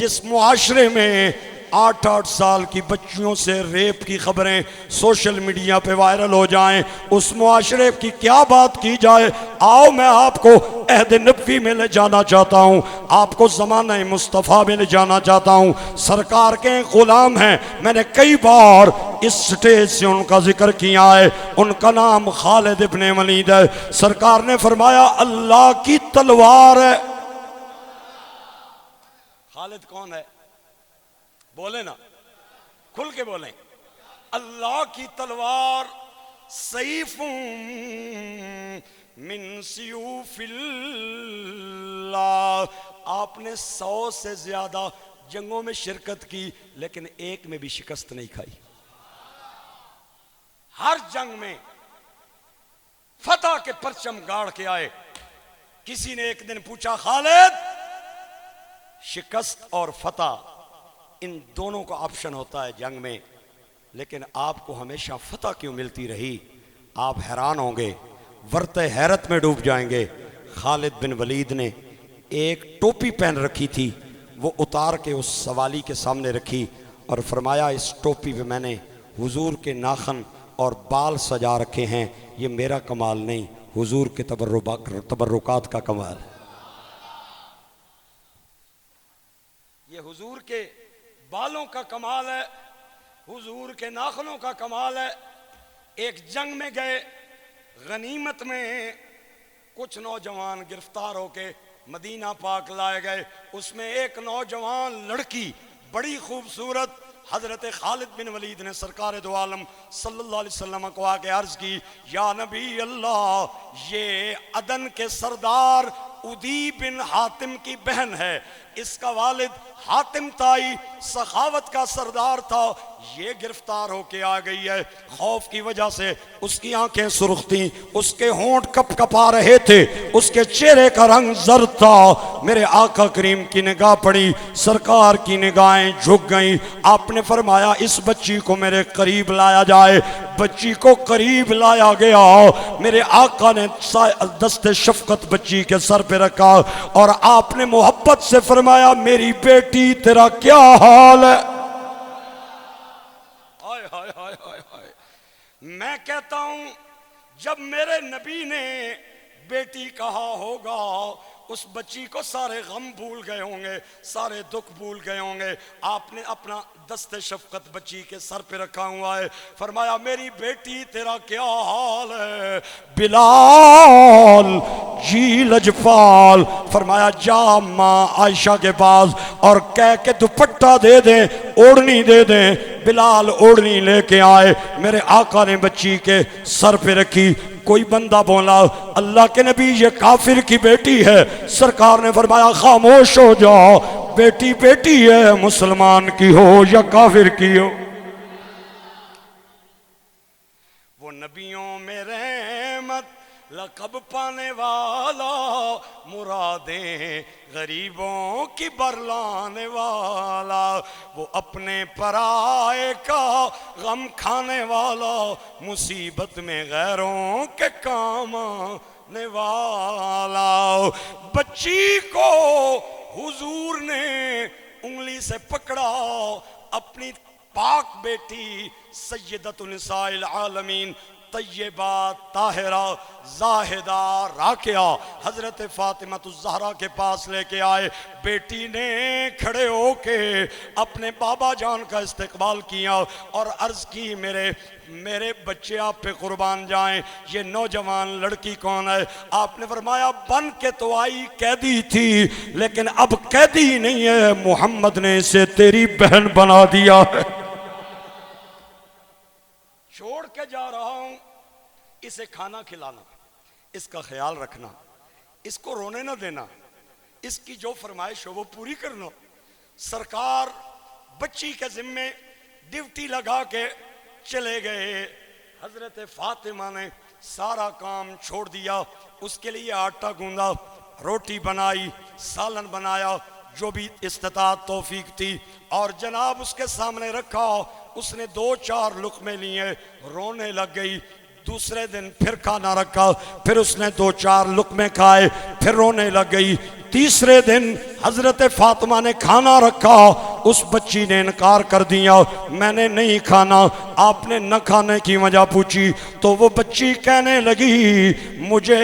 جس معاشرے میں 8 سال کی بچیوں سے ریپ کی خبریں سوشل میڈیا پہ وائرل ہو جائیں، اس معاشرے کی کیا بات کی جائے؟ آؤ میں آپ کو عہد نبوی میں لے جانا چاہتا ہوں، آپ کو زمانہ مصطفیٰ میں لے جانا چاہتا ہوں۔ سرکار کے غلام ہیں، میں نے کئی بار اس سٹیج سے ان کا ذکر کیا ہے، ان کا نام خالد ابن ولید ہے۔ سرکار نے فرمایا اللہ کی تلوار ہے۔ خالد کون ہے؟ بولے نا، کھل کے بولیں۔ اللہ کی تلوار سیف من سیوف اللہ۔ آپ نے 100 سے زیادہ جنگوں میں شرکت کی لیکن ایک میں بھی شکست نہیں کھائی۔ ہر جنگ میں فتح کے پرچم گاڑ کے آئے۔ کسی نے ایک دن پوچھا خالد، شکست اور فتح ان دونوں کا آپشن ہوتا ہے جنگ میں، لیکن آپ کو ہمیشہ فتح کیوں ملتی رہی؟ آپ حیران ہوں گے، ورطہ حیرت میں ڈوب جائیں گے۔ خالد بن ولید نے ایک ٹوپی پہن رکھی تھی، وہ اتار کے اس سوالی کے سامنے رکھی اور فرمایا اس ٹوپی پہ میں نے حضور کے ناخن اور بال سجا رکھے ہیں، یہ میرا کمال نہیں، حضور کے تبرکات کا کمال ہے۔ یہ حضور کے بالوں کا کمال ہے، حضور کے ناخنوں کا کمال ہے۔ ایک جنگ میں گئے، غنیمت میں کچھ نوجوان گرفتار ہو کے مدینہ پاک لائے گئے۔ اس میں ایک نوجوان لڑکی بڑی خوبصورت، حضرت خالد بن ولید نے سرکار دو عالم صلی اللہ علیہ وسلم کو آ کے عرض کی، یا نبی اللہ، یہ عدن کے سردار عدی بن حاتم کی بہن ہے، اس کا والد حاتم تائی سخاوت کا سردار تھا، یہ گرفتار ہو کے آ گئی ہے۔ خوف کی وجہ سے اس کی آنکھیں سرخ تھیں، اس کے ہونٹ کپ کپا رہے تھے، اس کے چہرے کا رنگ زرد تھا۔ میرے آقا کریم کی نگاہ پڑی، سرکار کی نگاہیں جھک گئیں۔ آپ نے فرمایا اس بچی کو میرے قریب لایا جائے۔ بچی کو قریب لایا گیا، میرے آقا نے دست شفقت بچی کے سر پہ رکھا اور آپ نے محبت سے فرمایا میری بیٹی تیرا کیا حال ہے؟ میں کہتا ہوں جب میرے نبی نے بیٹی کہا ہوگا اس بچی کو سارے غم بھول گئے ہوں گے، سارے دکھ بھول گئے ہوں گے۔ آپ نے اپنا دست شفقت بچی کے سر پہ رکھا ہوا ہے، فرمایا میری بیٹی تیرا کیا حال ہے؟ بلال جی لجپال فرمایا جا ماں عائشہ کے پاس اور کہہ کے دوپٹہ دے دیں، اوڑھنی دے دیں۔ بلال اوڑھنی لے کے آئے، میرے آقا نے بچی کے سر پہ رکھی۔ کوئی بندہ بولا اللہ کے نبی یہ کافر کی بیٹی ہے، سرکار نے فرمایا خاموش ہو جاؤ، بیٹی بیٹی ہے، مسلمان کی ہو یا کافر کی ہو۔ وہ نبیوں میں رحمت لقب پانے والا، مرادیں غریبوں کی برلانے والا، وہ اپنے پرائے کا غم کھانے والا، مصیبت میں غیروں کے کام آنے والا۔ بچی کو حضور نے انگلی سے پکڑا، اپنی پاک بیٹی سیدۃ النساء العالمین طیبہ طاہرہ زاہدہ راکعہ حضرت فاطمہ الزہرا کے پاس لے کے آئے۔ بیٹی نے کھڑے ہو کے اپنے بابا جان کا استقبال کیا اور عرض کی میرے بچے آپ پہ قربان جائیں، یہ نوجوان لڑکی کون ہے؟ آپ نے فرمایا بن کے تو آئی قیدی تھی لیکن اب قیدی نہیں ہے، محمد نے اسے تیری بہن بنا دیا ہے۔ چھوڑ کے جا رہا ہوں، اسے کھانا کھلانا، اس کا خیال رکھنا، اس کو رونے نہ دینا، اس کی جو فرمائش ہو وہ پوری کرنا۔ سرکار بچی کے ذمے ڈیوٹی لگا کے چلے گئے۔ حضرت فاطمہ نے سارا کام چھوڑ دیا، اس کے لیے آٹا گوندا، روٹی بنائی، سالن بنایا، جو بھی استطاعت توفیق تھی، اور جناب اس کے سامنے رکھا۔ اس نے 2-4 لقمے لیے، رونے لگ گئی۔ دوسرے دن پھر کھانا رکھا، پھر اس نے 2-4 لقمے کھائے، پھر رونے لگ گئی۔ تیسرے دن حضرت فاطمہ نے کھانا رکھا، اس بچی نے انکار کر دیا، میں نے نہیں کھانا۔ آپ نے نہ کھانے کی وجہ پوچھی تو وہ بچی کہنے لگی مجھے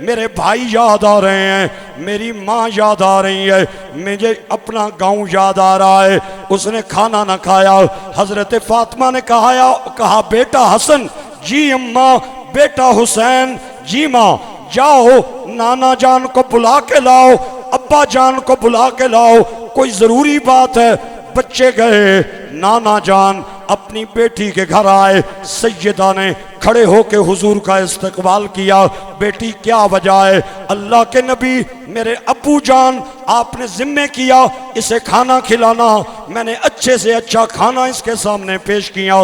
میرے بھائی یاد آ رہے ہیں، میری ماں یاد آ رہی ہے، مجھے اپنا گاؤں یاد آ رہا ہے۔ اس نے کھانا نہ کھایا۔ حضرت فاطمہ نے کہا بیٹا حسن، جی اماں، بیٹا حسین، جی ماں، جاؤ نانا جان کو بلا کے لاؤ، ابا جان کو بلا کے لاؤ، کوئی ضروری بات ہے۔ بچے گئے، نانا جان اپنی بیٹی کے گھر آئے، سیدہ نے کھڑے ہو کے حضور کا استقبال کیا۔ بیٹی کیا وجہ ہے؟ اللہ کے نبی میرے ابو جان آپ نے ذمہ کیا اسے کھانا کھلانا، میں نے اچھے سے اچھا کھانا اس کے سامنے پیش کیا۔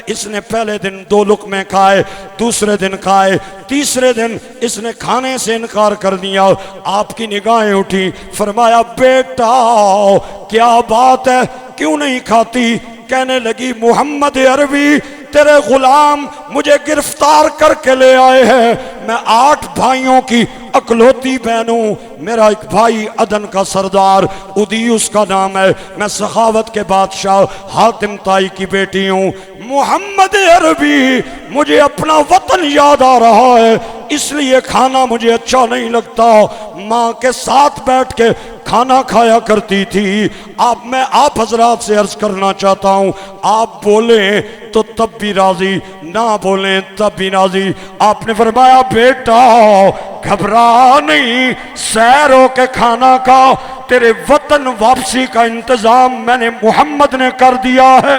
اس نے پہلے دن 2 لقمے کھائے، دوسرے دن کھائے، تیسرے دن اس نے کھانے سے انکار کر دیا۔ آپ کی نگاہیں اٹھی، فرمایا بیٹا کیا بات ہے، کیوں نہیں کھاتی؟ کہنے لگی محمد عربی تیرے غلام مجھے گرفتار کر کے لے آئے ہیں، میں 8 بھائیوں کی اکلوتی بہن ہوں، میرا ایک بھائی عدن کا سردار ادیوس کا نام ہے، میں سخاوت کے بادشاہ حاتم طائی کی بیٹی ہوں۔ محمد عربی مجھے اپنا وطن یاد آ رہا ہے، اس لیے کھانا مجھے اچھا نہیں لگتا، ماں کے ساتھ بیٹھ کے کھانا کھایا کرتی تھی۔ میں آپ حضرات سے عرض کرنا چاہتا ہوں، آپ بولیں تو تب بھی راضی، نہ بولیں تب بھی راضی۔ آپ نے فرمایا بیٹا گھبرا نہیں، سیر ہو کے کھانا کھا، تیرے وطن واپسی کا انتظام میں نے محمد نے کر دیا ہے۔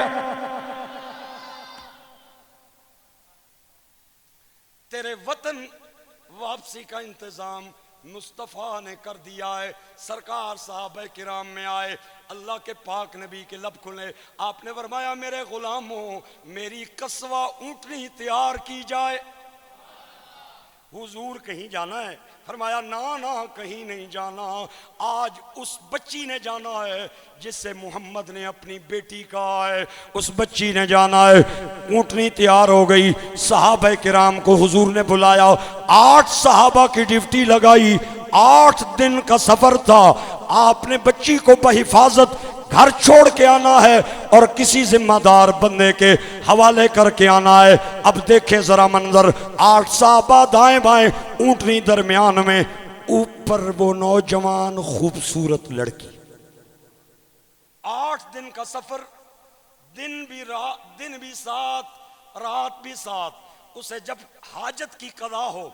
تیرے وطن واپسی کا انتظام مصطفیٰ نے کر دیا ہے۔ سرکار صحابہ کرام میں آئے، اللہ کے پاک نبی کے لب کھلے، آپ نے فرمایا میرے غلاموں میری قصوہ اونٹنی تیار کی جائے۔ حضور کہیں جانا ہے؟ فرمایا نہ کہیں نہیں جانا، آج اس بچی نے جانا ہے جس سے محمد نے اپنی بیٹی کہا ہے، اس بچی نے جانا ہے۔ اونٹنی تیار ہو گئی، صحابہ کرام کو حضور نے بلایا، 8 صحابہ کی ڈیوٹی لگائی، 8 دن کا سفر تھا، آپ نے بچی کو بحفاظت گھر چھوڑ کے آنا ہے اور کسی ذمہ دار بندے کے حوالے کر کے آنا ہے۔ اب دیکھیں ذرا منظر، 8 صحابہ دائیں بائیں، اونٹنی درمیان میں، اوپر وہ نوجوان خوبصورت لڑکی۔ 8 دن کا سفر، دن بھی 7 رات بھی 7۔ اسے جب حاجت کی قضا ہو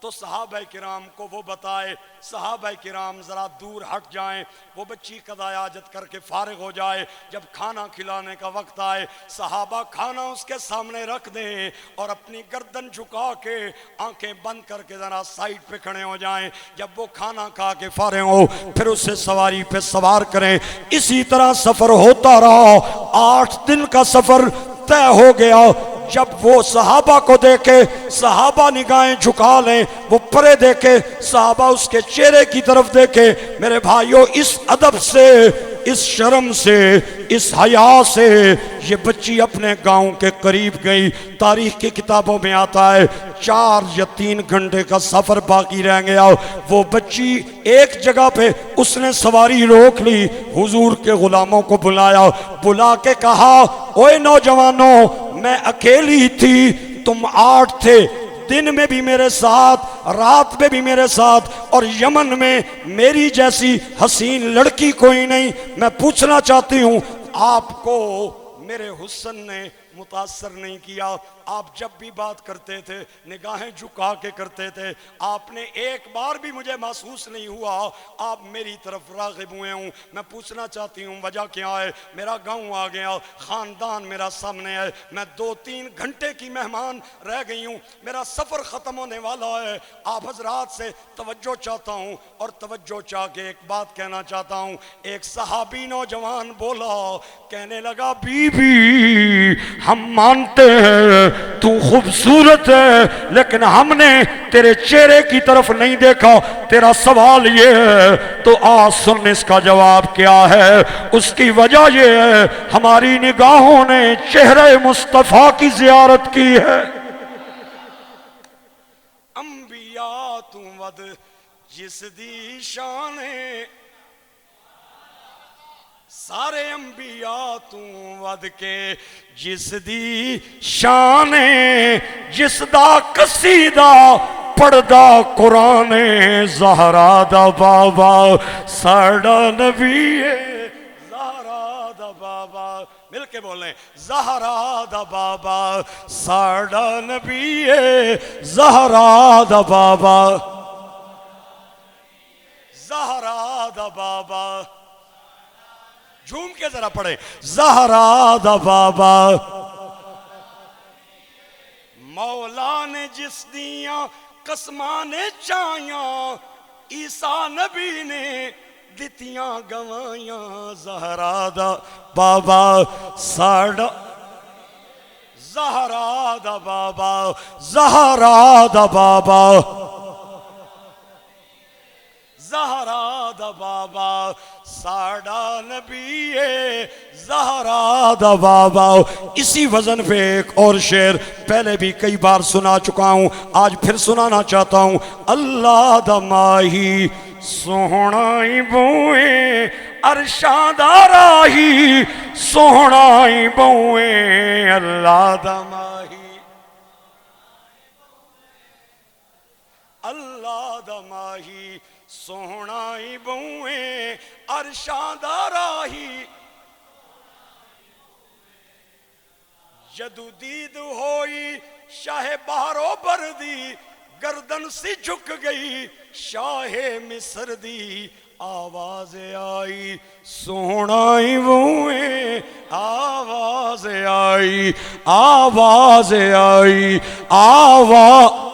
تو صحابہ کرام کو وہ بتائے، صحابہ کرام ذرا دور ہٹ جائیں، وہ بچی قضا حاجت کر کے فارغ ہو جائے، جب کھانا کھلانے کا وقت آئے صحابہ کھانا اس کے سامنے رکھ دیں اور اپنی گردن جھکا کے آنکھیں بند کر کے ذرا سائیڈ پہ کھڑے ہو جائیں۔ جب وہ کھانا کھا کے فارغ ہو پھر اسے سواری پہ سوار کریں۔ اسی طرح سفر ہوتا رہا، 8 دن کا سفر طے ہو گیا۔ جب وہ صحابہ کو دیکھے، صحابہ نگاہیں جھکا لیں، وہ پرے دیکھے، صحابہ اس کے چہرے کی طرف دیکھے۔ میرے بھائیوں اس ادب سے، اس شرم سے، اس حیا سے یہ بچی اپنے گاؤں کے قریب گئی۔ تاریخ کی کتابوں میں آتا ہے 4 یا 3 گھنٹے کا سفر باقی رہ گیا، وہ بچی ایک جگہ پہ اس نے سواری روک لی، حضور کے غلاموں کو بلایا، بلا کے کہا اوے نوجوانوں میں اکیلی تھی، تم 8 تھے، دن میں بھی میرے ساتھ، رات میں بھی میرے ساتھ، اور یمن میں میری جیسی حسین لڑکی کوئی نہیں۔ میں پوچھنا چاہتی ہوں آپ کو میرے حسن نے متاثر نہیں کیا؟ آپ جب بھی بات کرتے تھے نگاہیں جھکا کے کرتے تھے، آپ نے ایک بار بھی مجھے محسوس نہیں ہوا آپ میری طرف راغب ہوئے ہوں۔ میں پوچھنا چاہتی ہوں وجہ کیا ہے؟ میرا گاؤں آ گیا، خاندان میرا سامنے ہے، میں 2-3 گھنٹے کی مہمان رہ گئی ہوں، میرا سفر ختم ہونے والا ہے۔ آپ حضرات سے توجہ چاہتا ہوں اور توجہ چاہ کے ایک بات کہنا چاہتا ہوں۔ ایک صحابی نوجوان بولا، کہنے لگا بی بی ہم مانتے ہیں تو خوبصورت ہے لیکن ہم نے تیرے چہرے کی طرف نہیں دیکھا، تیرا سوال یہ ہے تو سن اس کا جواب کیا ہے؟ اس کی وجہ یہ ہے ہماری نگاہوں نے چہرہ مصطفیٰ کی زیارت کی ہے۔ انبیاء ود جس دی شان سارے انبیاء تو ود کے، جس دی شان جس دا قصیدہ پڑھدا قرآن، زہرا دا بابا ساڑا نبی زہرا دا بابا، مل کے بولیں زہرا دا بابا ساڑا نبی زہرا دا بابا، زہرا دا بابا، جھوم کے ذرا پڑھیں زہرا دا بابا، مولا نے جس دیاں قسماں نے چاہیاں، عیسیٰ نبی نے دتیاں گوائیاں، زہرا دا بابا ساڑا، زہرا دا بابا، زہرا دا بابا، زہرا دا بابا ساڑا نبی زہرا دا بابا۔ اسی وزن پہ ایک اور شعر پہلے بھی کئی بار سنا چکا ہوں، آج پھر سنانا چاہتا ہوں۔ اللہ دا ماہی سوہنائی بوئے عرشاں دا راہی، سوہنائی بوئے اللہ دا ماہی، اللہ دا ماہی سوہنائی بوئے عرشاں دا راہی، جدو دید ہوئی شاہ بہرو بردی، گردن سی جھک گئی شاہ مصر دی، آواز آئی سوہنائی بوئے، آواز آئی، آواز آئی، آواز